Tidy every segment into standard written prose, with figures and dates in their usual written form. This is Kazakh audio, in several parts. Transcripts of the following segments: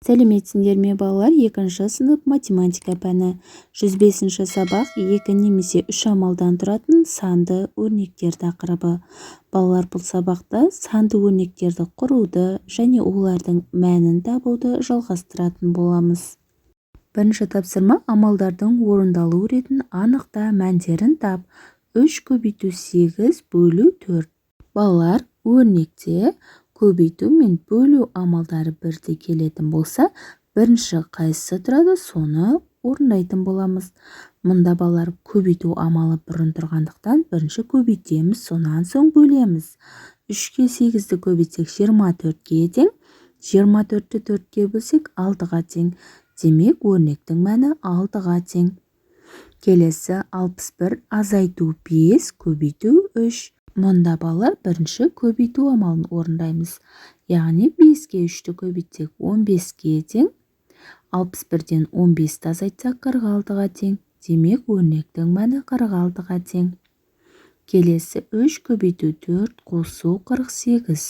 Сәлеметсіңдер ме балалар? 2 сынып математика пәні. 105 сабақ 2 немесе 3 амалдан тұратын санды өрнектер тақырыбы. Балалар, бұл сабақта санды өрнектерді құруды және олардың мәнін табуды жалғастыратын боламыз. Бірінші тапсырма: амалдардың орындалу ретін анықта, мәндерін тап. 3 көбейту 8 бөлу 4. Балалар, өрнекте көбейту мен бөлу амалдары бірдей келетін болса, бірінші қайсысы тұрады, соны орындайтын боламыз. Мұнда балалар, көбейту амалы бұрын тұрғандықтан бірінші көбейтеміз, сонан соң бөлеміз. 3-ке 8-ді көбейтсек 24-ге тең, 24-ті 4-ке бөлсек 6-ға тең. Демек, өрнектің мәні 6-ға тең. Келесі 61 азайту 5 көбейту 3. Мұнда балалар, бірінші көбейту амалын орындаймыз. Яғни 5-ке 3-ті көбейтсек 15-ге тең, 61-ден 15-ті азайтсақ 46-ға тең. Демек, өрнектің мәні 46-ға тең. Келесі 3 көбейту 4 қосу 48.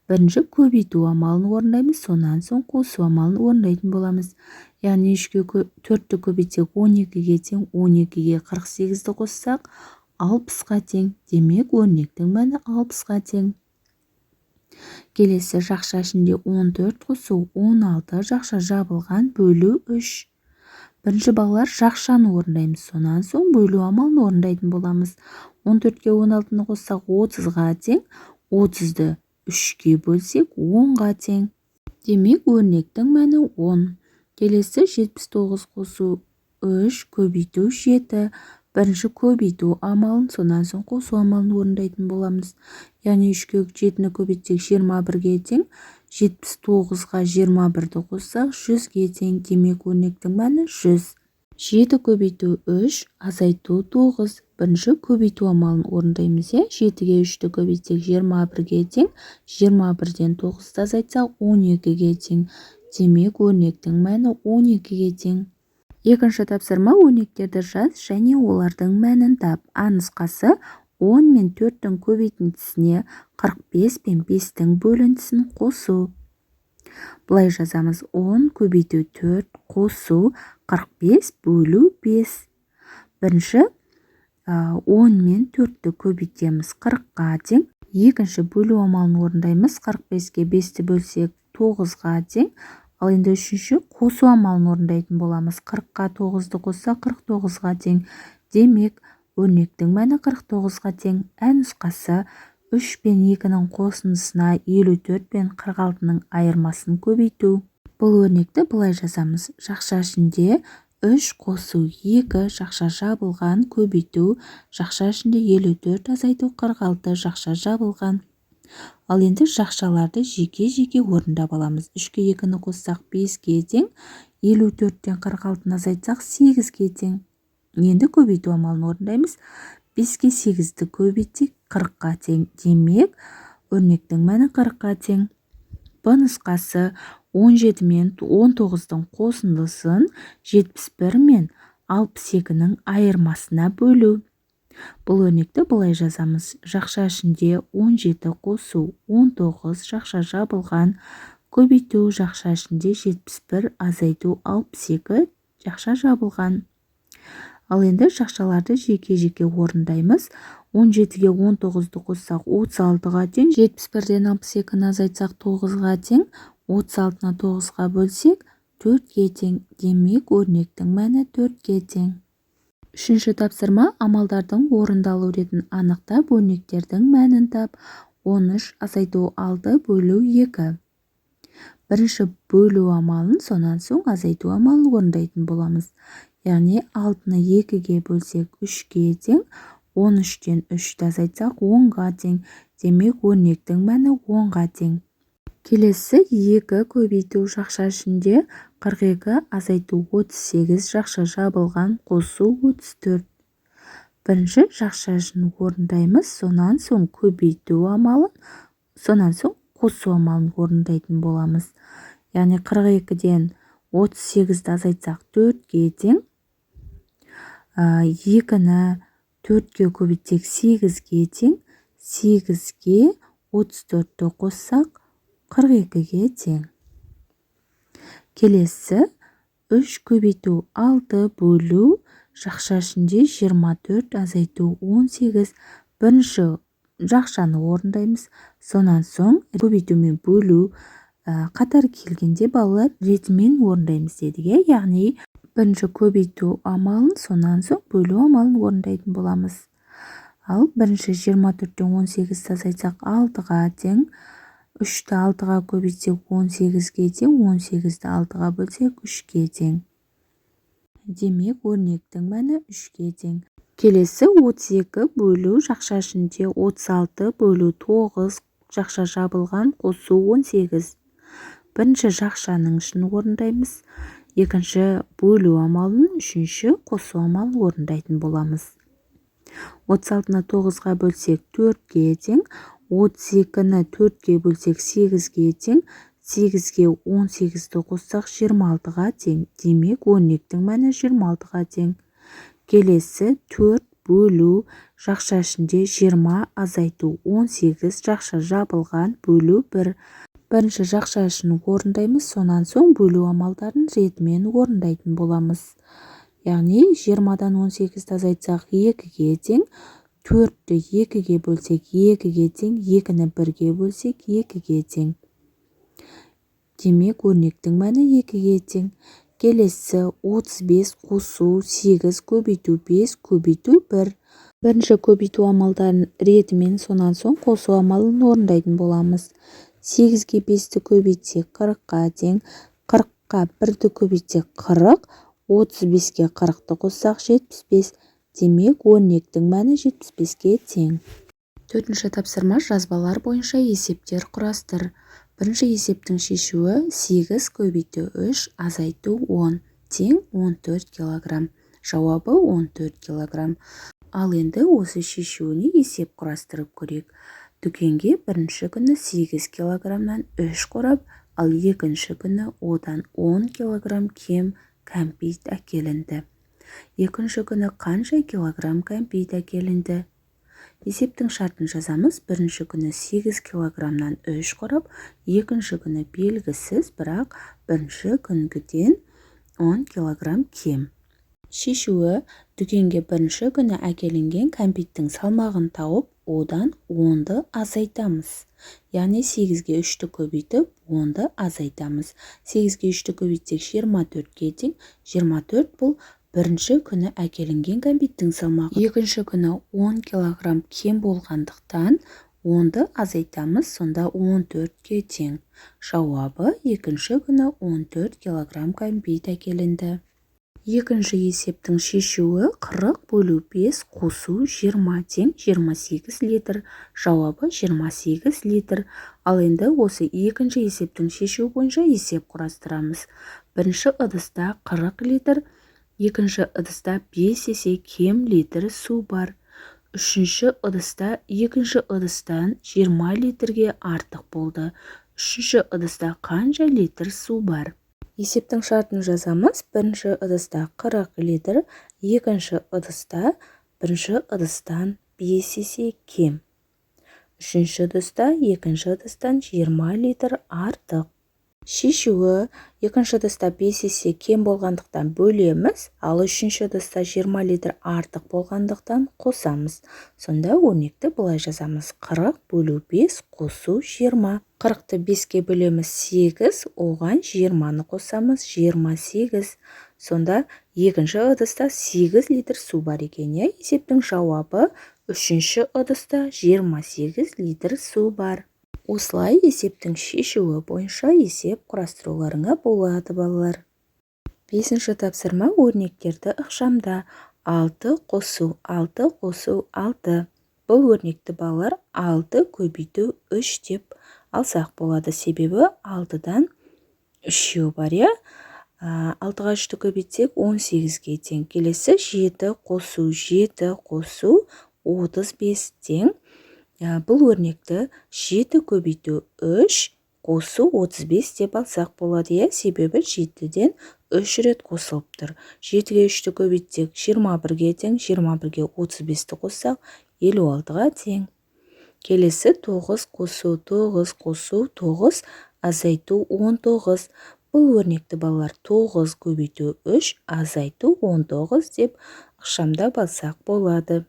Бірінші көбейту амалын орындаймыз, сонан соң қосу амалын орындайтын боламыз. Яғни 3-ке 4-ті көбейтсек 12-ге тең, 12-ге 48-ді қоссақ 60-ға тең. Демек, өрнектің мәні 60-ға тең. Келесі жақша ішінде 14 қосу 16 жақша жабылған бөлу 3. Бірінші балалар, жақшаны орындаймыз, сонан соң бөлу амалын орындайтын боламыз. 14-ке 16-ны қоссақ 30-ға тең, 30-ды 3-ке бөлсек 10-ға тең. Демек, өрнектің мәні 10. Келесі 79 қосу 3 көбейту 7. Бірінші көбейту амалын, сонан соң қосу амалын орындайтын боламыз. Яғни 3-ке 7-ні көбейтсек 21-ге тең, 79-ға 21-ді қоссақ 100-ге тең. Демек, өрнектің мәні 100. 7 көбейту 3 азайту 9. Бірінші көбейту амалын орындаймыз. 7-ге 3-ті көбейтсек 21-ге тең, 21-ден 9-ды азайтсақ 12-ге тең. Демек, өрнектің мәні 12-ге тең. Екінші тапсырма: өрнектерді жаз және олардың мәнін тап. А нұсқасы: 10 мен 4-тің көбейтіндісіне 45 пен 5-тің бөліндісін қосу. Бұлай жазамыз: 10 көбейту 4 қосу 45 бөлу 5. Бірінші 10 мен 4-ті көбейтеміз, 40-ға тең. Екінші бөлу амалын орындаймыз. 45-ке 5-ті бөлсек 9-ға тең. Ал енді үшінші қосу амалын орындайтын боламыз. 40-қа 9-ды қосса 49-ға тең. Демек, өрнектің мәні 49-ға тең. Ә нұсқасы: 3 пен 2-нің қосындысына 54 пен 46-ның айырмасын көбейту. Бұл өрнекті бұлай жазамыз: жақша ішінде 3 қосу 2 жақша жабылған көбейту, жақша ішінде 54 азайту 46 жақша жабылған. Ал енді жақшаларды жеке-жеке орындап аламыз. 3-ке 2-ні қоссақ 5-ге тең, 54-тен 46-ны азайтсақ 8-ге тең. Енді көбейту амалын орындаймыз. 5-ке 8-ді көбейтсек 40-ға тең. Демек, өрнектің мәні 40-ға тең. Б нұсқасы: 17 мен 19-дың қосындысын 71 мен 62-нің айырмасына бөлу. Бұл өрнекті бұлай жазамыз: жақша ішінде 17 қосу 19 жақша жабылған көбейту, жақша ішінде 71 азайту 62 жақша жабылған. Ал енді жақшаларды жеке-жеке орындаймыз. 17-ге 19-ды қоссақ 36-ға тең, 71-ден 62-ні азайтсақ 9-ға тең, 36-ны 9-ға бөлсек 4-ге тең. Демек, өрнектің мәні 4-ге тең. Үшінші тапсырма: амалдардың орындалу ретін анықтап, өрнектердің мәнін тап. 13 азайту 6 бөлу 2. Бірінші бөлу амалын, сонан соң азайту амалын орындайтын боламыз. Яғни 6-ны 2-ге бөлсек 3-ге тең, 13-тен 3-ті азайтсақ 10-ға тең. Демек, өрнектің мәні 10-ға тең. Келесі 2 көбейту жақша ішінде 42 азайту 38 жақша жабылған қосу 34. Бірінші жақша ішін орындаймыз, сонан соң көбейту амалын, сонан соң қосу амалын орындайтын боламыз. Яғни 42-ден 38-ді азайтсақ 4-ге тең, 2-ні 4-ге көбейтсек 8-ге тең, 8-ге 34-ті қоссақ 42-ге тең. Келесі 3 көбейту 6 бөлу жақша ішінде 24 азайту 18. Бірінші жақшаны орындаймыз. Сонан соң көбейту мен бөлу қатар келгенде балалар ретімен орындаймыз дедік. Яғни бірінші көбейту амалын, сонан соң бөлу амалын орындайтын боламыз. Ал бірінші 24-тен 18 азайтсақ 6-ға тең, 3-ті 6-ға көбейтсек 18-ге тең, 18-ті 6-ға бөлсек 3-ге тең. Демек, өрнектің мәні 3-ге тең. Келесі 32 бөлу жақша ішінде 36 бөлу 9 жақша жабылған қосу 18. Бірінші жақшаның ішін орындаймыз. Екінші бөлу амалын, үшінші қосу амалын орындайтын боламыз. 36-ны 9-ға бөлсек 4-ге тең, 32-ні 4-ге бөлсек 8-ге тең, 8-ге 18-ті қоссақ 26-ға тең. Демек, өрнектің мәні 26-ға тең. Келесі 4 бөлу жақша ішінде 20 азайту 18 жақша жабылған бөлу 1. Бірінші жақша ішін орындаймыз, сонан соң бөлу амалдарын ретімен орындайтын боламыз. Яғни 20-дан 18-ті азайтсақ 2-ге тең, 4-ті 2-ге бөлсек 2-ге тең, 2-ні 1-ге бөлсек 2-ге тең. Демек, өрнектің мәні 2-ге тең. Келесі 35 қосу 8 көбейту 5 көбейту 1. Бірінші көбейту амалдарын ретімен, сонан соң қосу амалын орындайтын боламыз. 8-ге 5-ті көбейтсек 40-ға тең, 40-қа 1-ті көбейтсек 40, 35-ге 40-ты қоссақ 75. Демек, өрнектің мәні 75-ге тең. Төртінші тапсырма жазбалар бойынша есептер құрастыр. Бірінші есептің шешуі 8 көбейту 3 азайту 10 тең 14 килограмм. Жауабы 14 килограмм. Ал енді осы шешуіне есеп құрастырып көрейік. Дүкенге бірінші күні 8 килограммнан 3 қорап, ал екінші күні одан 10 килограмм кем кәмпит әкелінді. Екінші күні қанша килограмм кәмпит әкелінді? Есептің шартын жазамыз. Бірінші күні 8 килограммнан 3 қорап, екінші күні белгісіз, бірақ бірінші күнгіден 10 килограмм кем. Шешуі: дүкенге бірінші күні әкелінген кәмпиттің салмағын тауып, одан 10-ды азайтамыз. Яғни 8-ге 3-ті көбейтіп, 10-ды азайтамыз. 8-ге 3-ті көбейтсек 24-ге тең. 24 бұл бірінші күні әкелінген кәмпиттің салмағы. Екінші күні 10 килограмм кем болғандықтан 10-ды азайтамыз, сонда 14-ге тең. Жауабы: екінші күні 14 килограмм кәмпит әкелінді. Екінші есептің шешуі 40 бөлу 5 қосу 20 тең 28 литр. Жауабы 28 литр. Ал енді осы екінші есептің шешуі бойынша есеп құрастырамыз. Бірінші ыдыста 40 литр, екінші ыдыста 5 есе кем литр су бар. Үшінші ыдыста екінші ыдыстан 20 литрге артық болды. Үшінші ыдыста қанша литр су бар? Есептің шартын жазамыз. Бірінші ыдыста 40 литр, екінші ыдыста бірінші ыдыстан 5 есе кем. Үшінші ыдыста екінші ыдыстан 20 литр артық. Шешуі: екінші ыдыста 5 есе кем болғандықтан бөлеміз, ал үшінші ыдыста 20 литр артық болғандықтан қосамыз. Сонда өрнекті былай жазамыз: 40 бөлу 5 қосу 20. 40-ты 5-ке бөлеміз 8, оған 20-ны қосамыз 28. Сонда екінші ыдыста 8 литр су бар екен. Есептің жауабы: үшінші ыдыста 28 литр су бар. Осылай есептің шешуі бойынша есеп құрастыруларыңа болады, балалар. Бесінші тапсырма: өрнектерді ықшамда. 6 қосу 6 қосу 6. Бұл өрнекті балалар 6 көбейту 3 деп алсақ болады. Себебі 6-дан 3 бар. 6-ға 3-ті көбейтсек 18-ге тең. Келесі 7 қосу 7 қосу 35 тең. Бұл өрнекті 7 көбейту 3 қосу 35 деп алсақ болады. Себебі 7-ден 3 рет қосылып тұр. 7-ге 3-ті көбейтсек 21-ге тең. 21-ге 35-ті қоссақ 56-ға тең. Келесі 9 қосу 9 қосу 9 азайту 19. Бұл өрнекті балалар 9 көбейту 3 азайту 19 деп ықшамдап алсақ болады.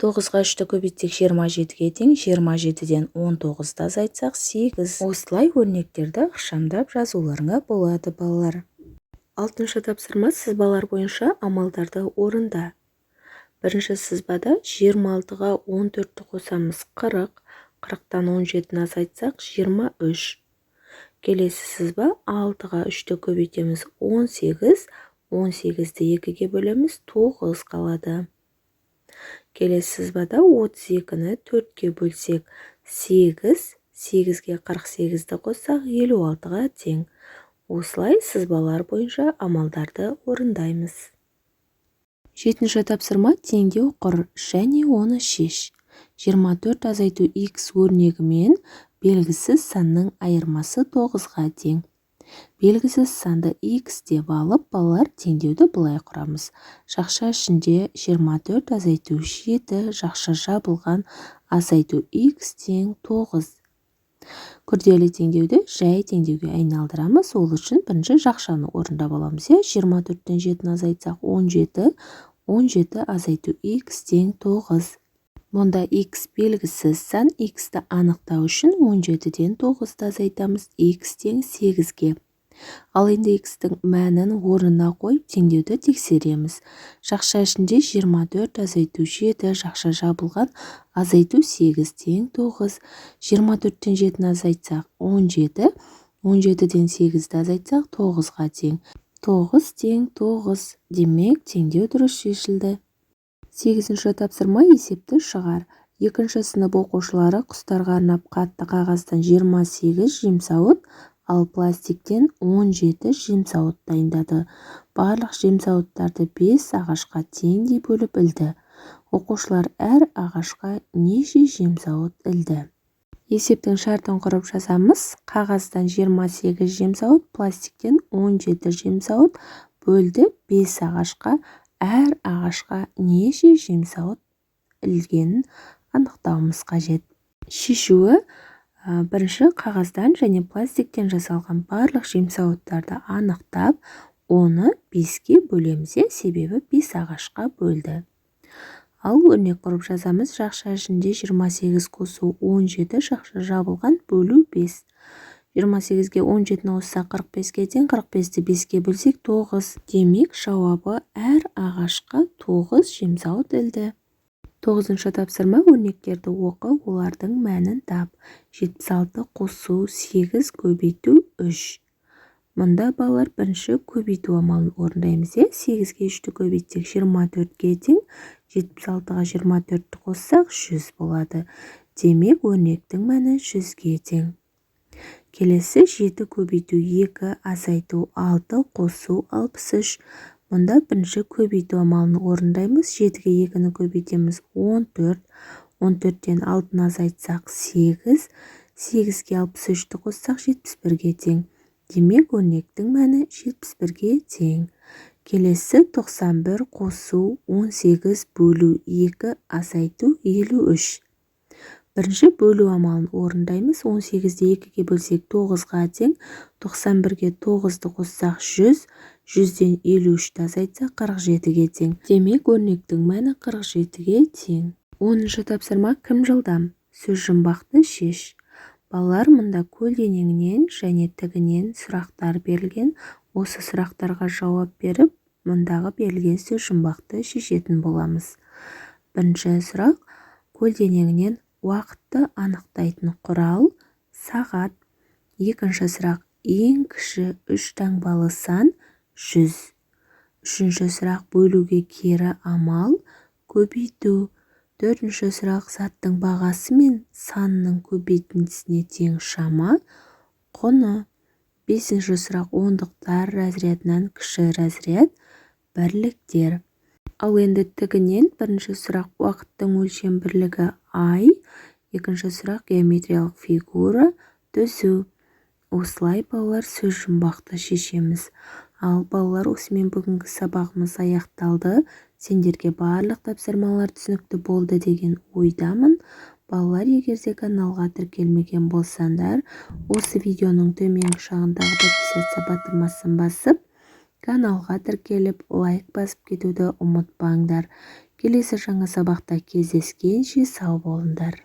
9-ға 3-ті көбейтсек 27-ге тең, 27-ден 19-ды азайтсақ 8. Осылай өрнектерді ықшамдап жазуларыңа болады балалар. 6-шы тапсырма сызбалар бойынша амалдарды орында. Бірінші сызбада 26-ға 14-ті қосамыз 40, 40-тан 17-ні азайтсақ 23. Келесі сызба 6-ға 3-ті көбейтеміз 18, 18-ді 2-ге бөлеміз 9 қалады. Келесі сызбада 32-ні 4-ге бөлсек 8, 8-ге 48-ді қоссақ 56-ға тең. Осылай сызбалар бойынша амалдарды орындаймыз. 7-ші тапсырма теңдеу құр және оны шеш. 24 азайту x өрнегімен белгісіз санның айырмасы 9-ға тең. Белгісіз санды x деп алып, балалар теңдеуді былай құрамыз. Жақша ішінде 24 азайту 7, жақша жабылған азайту x тең 9. Күрделі теңдеуді жай теңдеуге айналдырамыз. Ол үшін бірінші жақшаны орындап аламыз. 24-тен 7-ні азайтсақ 17, 17 азайту x тең 9. Мұнда x белгісіз сан, x-ті анықтау үшін 17-ден 9-ды азайтамыз, x тең 8-ге. Ал енді x-тің мәнін орнына қойып теңдеуді тексереміз. Жақша ішінде 24 азайту 7, жақша жабылған азайту 8 тең 9. 24-тен 7-ні азайтсақ 17, 17-ден 8-ді азайтсақ 9-ға тең. 9 тең 9. Демек, теңдеу дұрыс шешілді. 8-ші тапсырма есепті шығар. 2-ші сынып оқушылары құстарға арнап қатты қағаздан 28 жемсауыт, ал пластиктен 17 жемсауыт дайындады. Барлық жемсауыттарды 5 ағашқа теңдей бөліп ілді. Оқушылар әр ағашқа неше жемсауыт ілді? Есептің шартын құрып жазамыз. Қағаздан 28 жемсауыт, пластиктен 17 жемсауыт бөлді 5 ағашқа. Әр ағашқа неше жемсауыт ілгенін анықтауымыз қажет. Шешуі: бірінші қағаздан және пластиктен жасалған барлық жемсауыттарды анықтап, оны 5-ке бөлеміз, себебі 5 ағашқа бөлді. Ал өрнек құрып жазамыз. Жақша ішінде 28 қосу 17, жақша жабылған бөлу 5. 28-ге 17-ні қоссақ 45-ге тең, 45-ті 5-ке бөлсек 9. Демек, жауабы әр ағашқа 9 жемсауыт ілді. 9-шы тапсырма өрнектерді оқы, олардың мәнін тап. 76 қосу 8 көбейту 3. Мұнда балалар бірінші көбейту амалын орындаймыз. 8-ге 3-ті көбейтсек 24-ге тең, 76-ға 24-ті қоссақ 100 болады. Демек, өрнектің мәні 100-ге тең. Келесі 7 көбейту 2 азайту 6 қосу 63. Мұнда бірінші көбейту амалын орындаймыз. 7-ге 2-ні көбейтеміз 14, 14-тен 6-ны азайтсақ 8, 8-ге 63-ті қоссақ 71-ге тең. Демек, өрнектің мәні 71-ге тең. Келесі 91 қосу 18 бөлу 2 азайту 53. Бірінші бөлу амалын орындаймыз. 18-де 2-ге бөлсек 9-ға тең, 91-ге 9-ды қоссақ 100, 100-ден 53-ті азайтсақ 47-ге тең. Демек, өрнектің мәні 47-ге тең. 10-шы тапсырма кім жылдам? Сөз жұмбақты шеш. Балалар, мұнда көлденеңінен және тігінен сұрақтар берілген. Осы сұрақтарға жауап беріп, мұндағы берілген сөз жұмбақты шешетін боламыз. Бірінші сұрақ: көлденеңінен уақытты анықтайтын құрал сағат. Екінші сұрақ: ең кіші 3 таңбалы сан 100. Үшінші сұрақ: бөлуге кері амал көбейту. Төртінші сұрақ: заттың бағасы мен санның көбейтіндісіне тең шама құны. Бесінші сұрақ: ондықтар разрядынан кіші разряд бірліктер. Ал енді тігінен бірінші сұрақ: уақыттың өлшем бірлігі ай. Екінші сұрақ: геометриялық фигура түзу. Осылай балалар сөз жұмбақты шешеміз. Ал балалар, осымен бүгінгі сабағымыз аяқталды. Сендерге барлық тапсырмалар түсінікті болды деген ойдамын. балалар, егер де каналға тіркелмеген болсаңдар, осы видеоның төменгі жағындағы подписаться батырмасын басып, каналға тіркеліп, лайк басып кетуді ұмытпаңдар. Келесі жаңа сабақта кездескенше сау болыңдар.